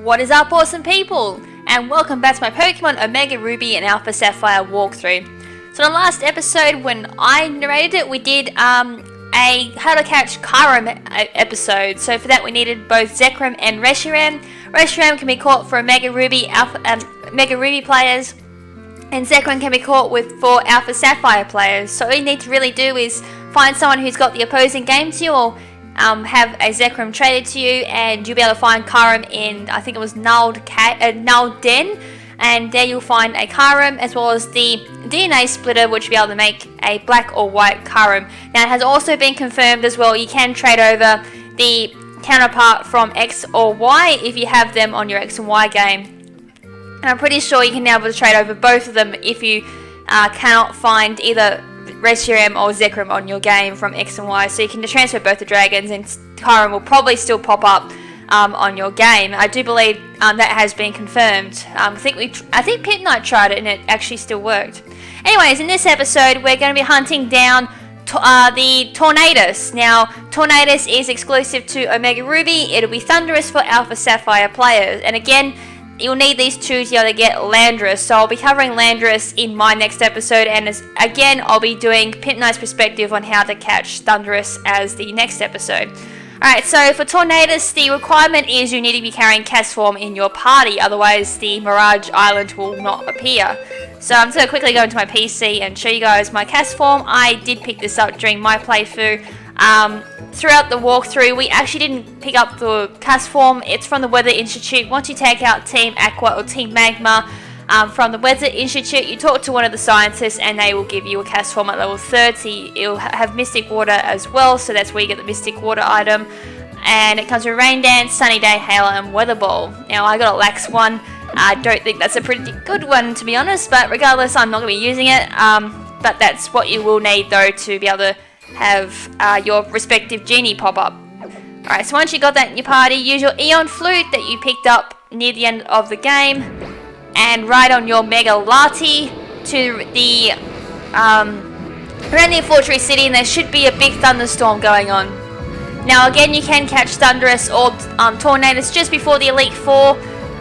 What is up, awesome people? And welcome back to my Pokemon Omega Ruby and Alpha Sapphire walkthrough. So in the last episode, when I narrated it, we did a How to Catch Kyurem episode. So for that we needed both Zekrom and Reshiram. Reshiram can be caught for Omega Ruby, Mega Ruby players, and Zekrom can be caught for Alpha Sapphire players. So all you need to really do is find someone who's got the opposing game to you, or have a Zekrom traded to you, and you'll be able to find Kyurem in, I think it was Nulled Den, and there you'll find a Kyurem as well as the DNA splitter, which will be able to make a black or white Kyurem. Now it has also been confirmed as well, you can trade over the counterpart from X or Y if you have them on your X and Y game. And I'm pretty sure you can now be able to trade over both of them if you cannot find either Reshiram or Zekrom on your game from X and Y, so you can transfer both the dragons and Kyurem will probably still pop up on your game. I do believe that has been confirmed. I think PIMPNITE tried it and it actually still worked. Anyways, in this episode we're going to be hunting down the Tornadus. Now, Tornadus is exclusive to Omega Ruby. It'll be Thunderous for Alpha Sapphire players, and again, you'll need these two to be able to get Landorus, so I'll be covering Landorus in my next episode, and again I'll be doing PIMPNITE's perspective on how to catch Thunderous as the next episode. Alright, so for Tornadus, the requirement is you need to be carrying Castform in your party, otherwise the Mirage Island will not appear. So I'm just going to quickly go into my PC and show you guys my Castform. I did pick this up during my playthrough. Throughout the walkthrough, we actually didn't pick up the Castform. It's from the Weather Institute. Once you take out Team Aqua or Team Magma from the Weather Institute, you talk to one of the scientists and they will give you a Castform at level 30. It'll have Mystic Water as well, so that's where you get the Mystic Water item. And it comes with Rain Dance, Sunny Day, Halo, and Weather Ball. Now, I got a Lax one. I don't think that's a pretty good one, to be honest, but regardless, I'm not going to be using it. But that's what you will need, though, to be able to have your respective genie pop up. Alright, so once you got that in your party, use your Eon Flute that you picked up near the end of the game and ride on your Mega Lati to the around the Fortress City, and there should be a big thunderstorm going on. Now again, you can catch Thunderous or Tornadus just before the Elite Four,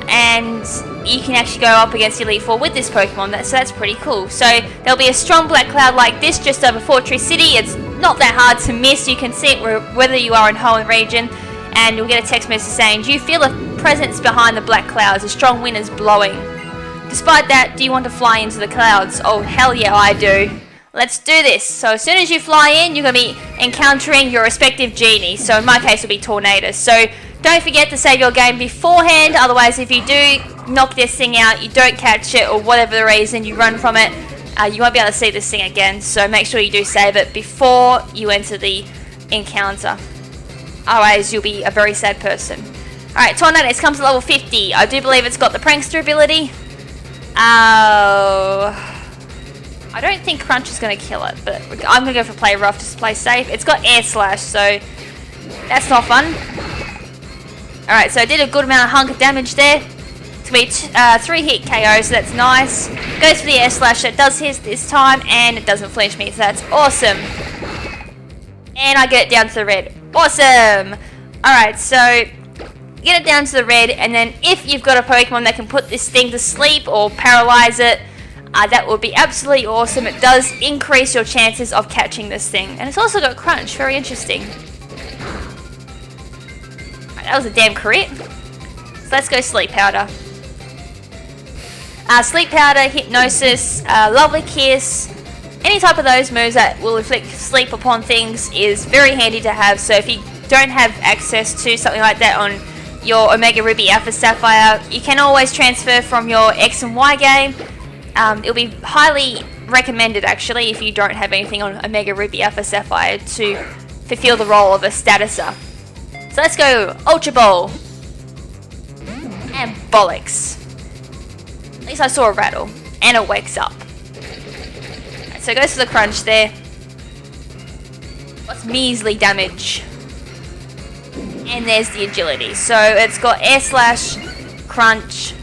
and you can actually go up against the Elite Four with this Pokemon, so that's pretty cool. So there'll be a strong black cloud like this just over Fortress City. It's not that hard to miss. You can see it whether you are in Hoenn region, and you'll get a text message saying, do you feel a presence behind the black clouds? A strong wind is blowing. Despite that, do you want to fly into the clouds? Oh, hell yeah, I do. Let's do this. So as soon as you fly in, you're going to be encountering your respective genie. So in my case, it'll be Tornadus. So don't forget to save your game beforehand. Otherwise, if you do knock this thing out, you don't catch it, or whatever the reason, you run from it, you won't be able to see this thing again. So make sure you do save it before you enter the encounter. Otherwise, you'll be a very sad person. Alright, Tornadus comes to level 50. I do believe it's got the Prankster ability. I don't think Crunch is going to kill it, but I'm going to go for Play Rough just to play safe. It's got Air Slash, so that's not fun. Alright, so I did a good amount of hunk of damage there. It's going to be 3 hit KO, so that's nice. Goes for the Air Slash, that does hit this time, and it doesn't flinch me, so that's awesome. And I get it down to the red. Awesome! Alright, so get it down to the red, and then if you've got a Pokemon that can put this thing to sleep or paralyze it, that would be absolutely awesome. It does increase your chances of catching this thing. And it's also got Crunch, very interesting. Right, that was a damn crit. So let's go Sleep Powder. Sleep Powder, Hypnosis, Lovely Kiss, any type of those moves that will inflict sleep upon things is very handy to have. So if you don't have access to something like that on your Omega Ruby Alpha Sapphire, you can always transfer from your X and Y game. It'll be highly recommended, actually, if you don't have anything on Omega Ruby Alpha Sapphire to fulfill the role of a statuser. So let's go Ultra Ball. And Bollocks. At least I saw a rattle. And it wakes up. Right, so it goes for the Crunch there. What's measly damage? And there's the Agility. So it's got Air Slash, Crunch,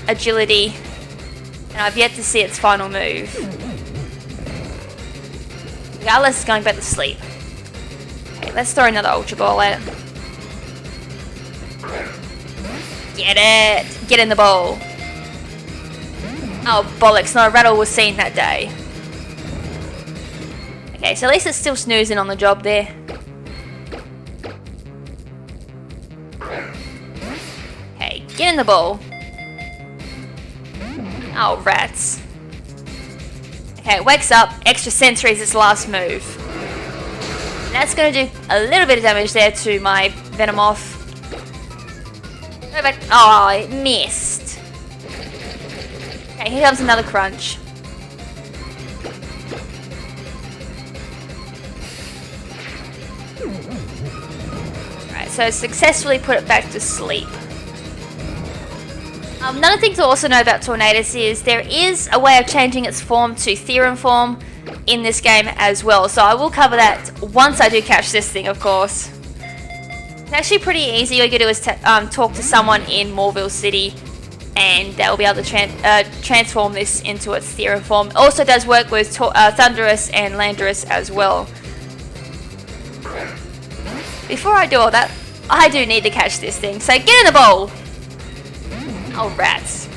Agility, and I've yet to see its final move. Regardless, it's going back to sleep. Okay, let's throw another Ultra Ball at it. Get it! Get in the bowl. Oh, bollocks, not a rattle was seen that day. Okay, so at least it's still snoozing on the job there. Okay, get in the bowl. Oh, rats. Okay, it wakes up. Extra sensory is its last move. And that's going to do a little bit of damage there to my Venomoth. Go back. Oh, it missed. Okay, here comes another crunch. Alright, so successfully put it back to sleep. Another thing to also know about Tornadus is there is a way of changing its form to Therian form in this game as well. So I will cover that once I do catch this thing, of course. It's actually pretty easy. All you do is talk to someone in Morville City and they'll be able to transform this into its Therian form. It also does work with Thunderous and Landorus as well. Before I do all that, I do need to catch this thing. So get in the bowl! Oh, rats.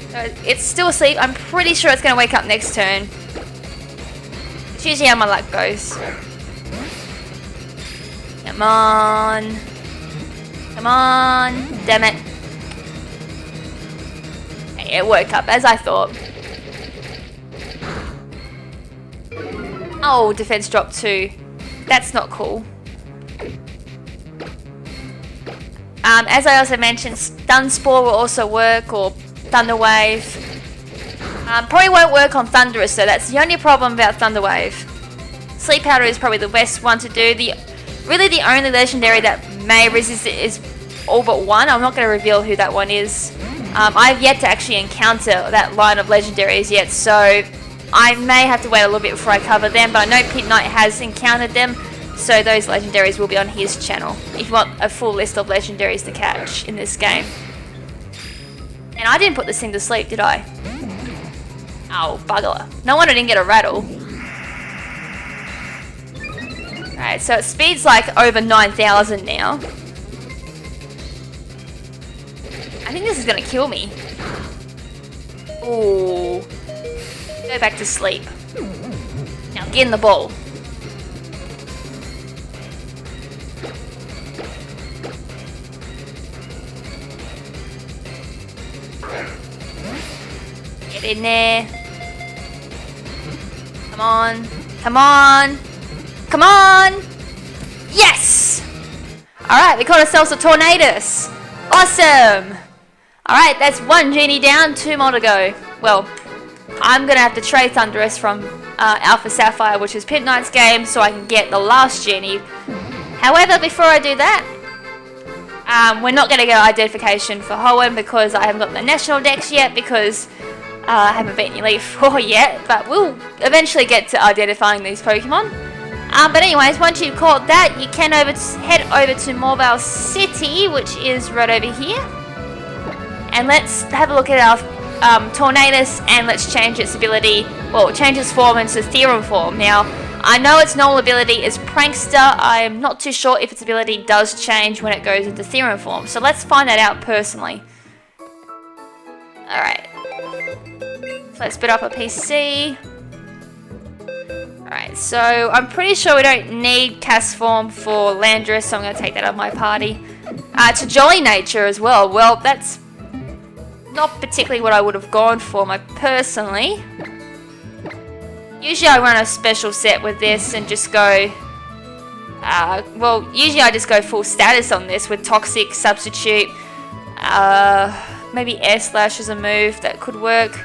So it's still asleep. I'm pretty sure it's going to wake up next turn. It's usually how my luck goes. Come on. Come on. Damn it. Okay, it woke up as I thought. Oh, defense dropped 2. That's not cool. As I also mentioned, Stun Spore will also work, or Thunder Wave. Probably won't work on Thunderous, so that's the only problem about Thunder Wave. Sleep Powder is probably the best one to do. Really the only legendary that may resist it is all but one. I'm not going to reveal who that one is. I've yet to actually encounter that line of legendaries yet, so I may have to wait a little bit before I cover them, but I know PIMPNITE has encountered them. So those legendaries will be on his channel if you want a full list of legendaries to catch in this game. And I didn't put this thing to sleep, did I? Oh, bugger. No wonder I didn't get a rattle. Alright, so it speed's like over 9,000 now. I think this is going to kill me. Ooh. Go back to sleep. Now get in the bowl. Get in there. Come on. Come on. Come on. Yes! Alright, we caught ourselves a Tornadus. Awesome! Alright, that's 1 genie down, 2 more to go. Well, I'm going to have to trade Thunderous from Alpha Sapphire, which is PIMPNITE's game, so I can get the last genie. However, before I do that, we're not going to get identification for Hoenn because I haven't got the national dex yet because I haven't beaten Elite 4 yet, but we'll eventually get to identifying these Pokemon. But anyways, once you've caught that, you can head over to Morville City, which is right over here. And let's have a look at our Tornadus, and let's change its ability, well, change its form into Therian form. Now, I know its normal ability is Prankster. I am not too sure if its ability does change when it goes into Therian form. So let's find that out personally. Alright. So let's spit up a PC. Alright, so I'm pretty sure we don't need Cast Form for Landorus, so I'm going to take that out of my party. To Jolly Nature as well. Well, that's not particularly what I would have gone for, personally. Usually I run a special set with this and just go... well, usually I just go full status on this with Toxic, Substitute. Maybe Air Slash is a move that could work.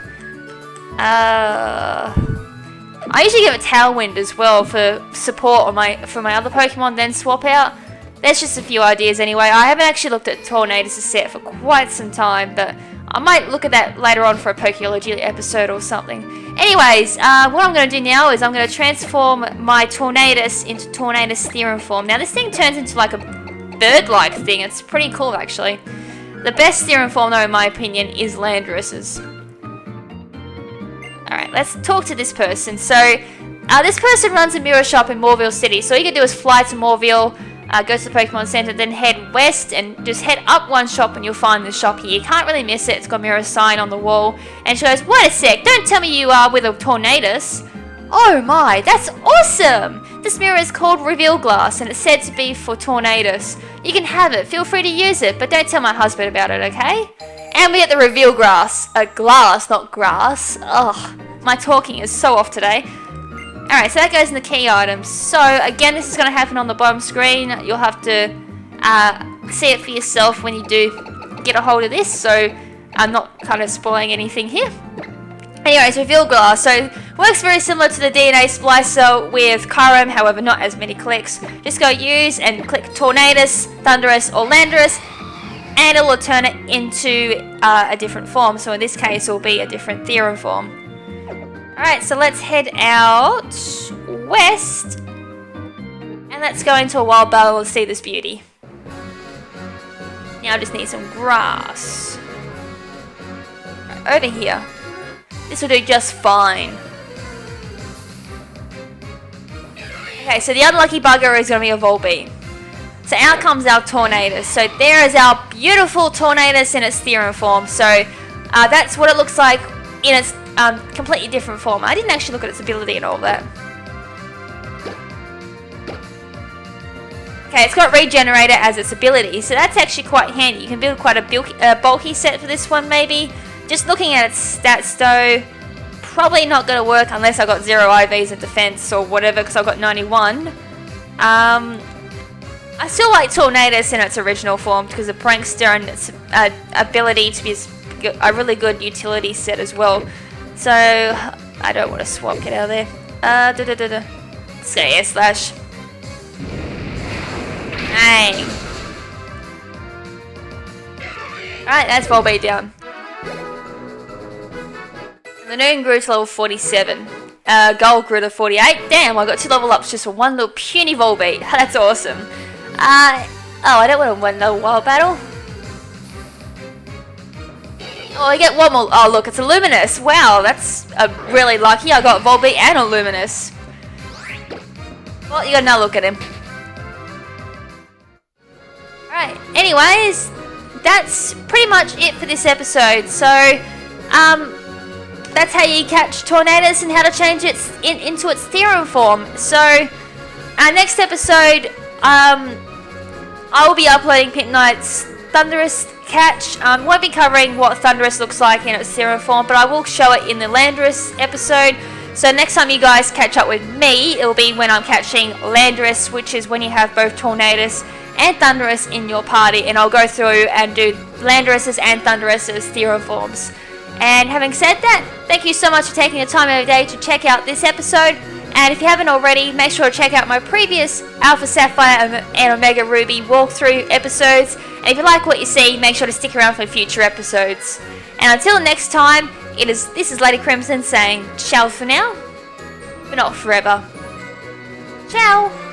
I usually give it Tailwind as well for support on for my other Pokemon, then swap out. There's just a few ideas anyway. I haven't actually looked at Tornadus' set for quite some time, but I might look at that later on for a Pokeology episode or something. Anyways, what I'm going to do now is I'm going to transform my Tornadus into Tornadus Therian form. Now this thing turns into like a bird-like thing. It's pretty cool actually. The best Therian form though in my opinion is Landorus's. Alright, let's talk to this person. So, this person runs a mirror shop in Morville City. So all you can do is fly to Morville, go to the Pokemon Center, then head west and just head up one shop and you'll find the shop here. You can't really miss it. It's got a mirror sign on the wall. And she goes, wait a sec, don't tell me you are with a Tornadus. Oh my, that's awesome! This mirror is called Reveal Glass and it's said to be for Tornadus. You can have it, feel free to use it, but don't tell my husband about it, okay? And we get the Reveal Glass. Glass, not grass. Ugh, my talking is so off today. Alright, so that goes in the key items. So, again, this is going to happen on the bottom screen. You'll have to see it for yourself when you do get a hold of this. So, I'm not kind of spoiling anything here. Anyways, Reveal Glass. So, works very similar to the DNA Splicer with Kyurem, however, not as many clicks. Just go use and click Tornadus, Thundurus, or Landorus, and it will turn it into a different form. So, in this case, it will be a different Therian form. Alright, so let's head out west and let's go into a wild battle and see this beauty. Now I just need some grass. Right, over here. This will do just fine. Okay, so the unlucky bugger is going to be a Volbeat. So out comes our Tornadus. So there is our beautiful Tornadus in its Therian form. So that's what it looks like in its completely different form. I didn't actually look at its ability and all that. Okay, it's got Regenerator as its ability, so that's actually quite handy. You can build quite a bulky set for this one, maybe. Just looking at its stats, though, probably not going to work unless I got 0 IVs in defense or whatever, because I've got 91. I still like Tornadus in its original form because the Prankster and its ability to be a really good utility set as well. So, I don't want to swap, get out of there. Let's go Air Slash. Dang. Alright, that's Volbeat down. The Noon grew to level 47. Gold grew to 48. Damn, I got 2 level ups just for one little puny Volbeat. That's awesome. Oh, I don't want to win another wild battle. Oh, I get one more. Oh, look, it's a Luminous. Wow, that's really lucky. I got Volbeat and a Luminous. Well, you got another look at him. Alright, anyways, that's pretty much it for this episode. So, that's how you catch Tornadus and how to change it into its Therian form. So, next episode, I will be uploading PIMPNITE's Thundurus catch. Won't be covering what Thundurus looks like in its Therian form, but I will show it in the Landorus episode. So next time you guys catch up with me, it will be when I'm catching Landorus, which is when you have both Tornadus and Thundurus in your party, and I'll go through and do Landorus's and Thundurus's Therian forms. And having said that, thank you so much for taking the time out of the day to check out this episode. And if you haven't already, make sure to check out my previous Alpha Sapphire and Omega Ruby walkthrough episodes. And if you like what you see, make sure to stick around for future episodes. And until next time, this is Lady Crimson saying ciao for now, but not forever. Ciao!